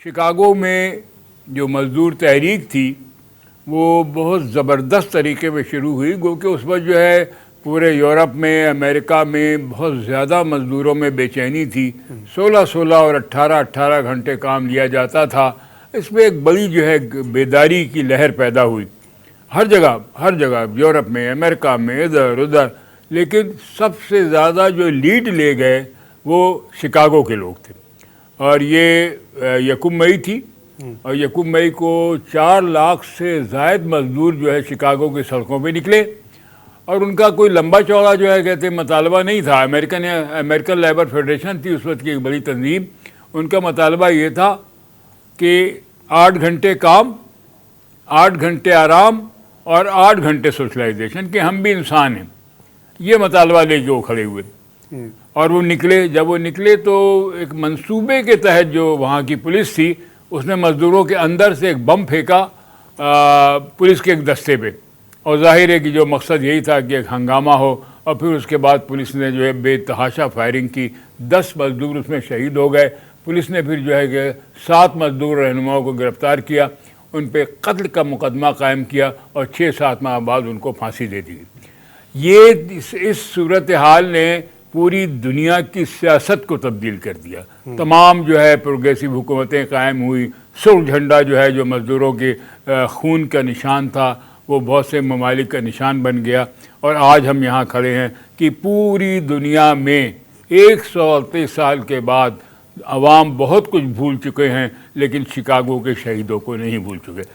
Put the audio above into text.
Chicago میں جو مزدور تحریک تھی وہ بہت زبردست طریقے میں شروع ہوئی، گو کہ اس وقت جو ہے پورے یورپ میں، امریکہ میں بہت زیادہ مزدوروں میں بے چینی تھی۔ 16 اور 18 گھنٹے کام لیا جاتا تھا۔ اس میں ایک بڑی جو ہے بیداری کی لہر پیدا ہوئی ہر جگہ یورپ میں، امریکہ میں، ادھر ادھر۔ لیکن سب سے زیادہ جو لیڈ لے گئے وہ شکاگو کے لوگ تھے، اور یہ 1 مئی تھی، اور 1 مئی کو 4 لاکھ سے زائد مزدور جو ہے شکاگو کی سڑکوں پہ نکلے، اور ان کا کوئی لمبا چوڑا جو ہے کہتے مطالبہ نہیں تھا۔ امریکن لیبر فیڈریشن تھی اس وقت کی ایک بڑی تنظیم، ان کا مطالبہ یہ تھا کہ 8 گھنٹے کام، 8 گھنٹے آرام اور 8 گھنٹے سوشلائزیشن، کہ ہم بھی انسان ہیں۔ یہ مطالبہ لے کے وہ کھڑے ہوئے اور وہ نکلے۔ جب وہ نکلے تو ایک منصوبے کے تحت جو وہاں کی پولیس تھی اس نے مزدوروں کے اندر سے ایک بم پھینکا پولیس کے ایک دستے پہ، اور ظاہر ہے کہ جو مقصد یہی تھا کہ ایک ہنگامہ ہو، اور پھر اس کے بعد پولیس نے جو ہے بے تحاشا فائرنگ کی، 10 مزدور اس میں شہید ہو گئے۔ پولیس نے پھر جو ہے کہ 7 مزدور رہنماؤں کو گرفتار کیا، ان پہ قتل کا مقدمہ قائم کیا، اور 6-7 ماہ بعد ان کو پھانسی دے دی۔ یہ اس صورتحال نے پوری دنیا کی سیاست کو تبدیل کر دیا۔ تمام جو ہے پروگریسو حکومتیں قائم ہوئی، سرخ جھنڈا جو ہے جو مزدوروں کے خون کا نشان تھا وہ بہت سے ممالک کا نشان بن گیا، اور آج ہم یہاں کھڑے ہیں کہ پوری دنیا میں 138 سال کے بعد عوام بہت کچھ بھول چکے ہیں، لیکن شکاگو کے شہیدوں کو نہیں بھول چکے۔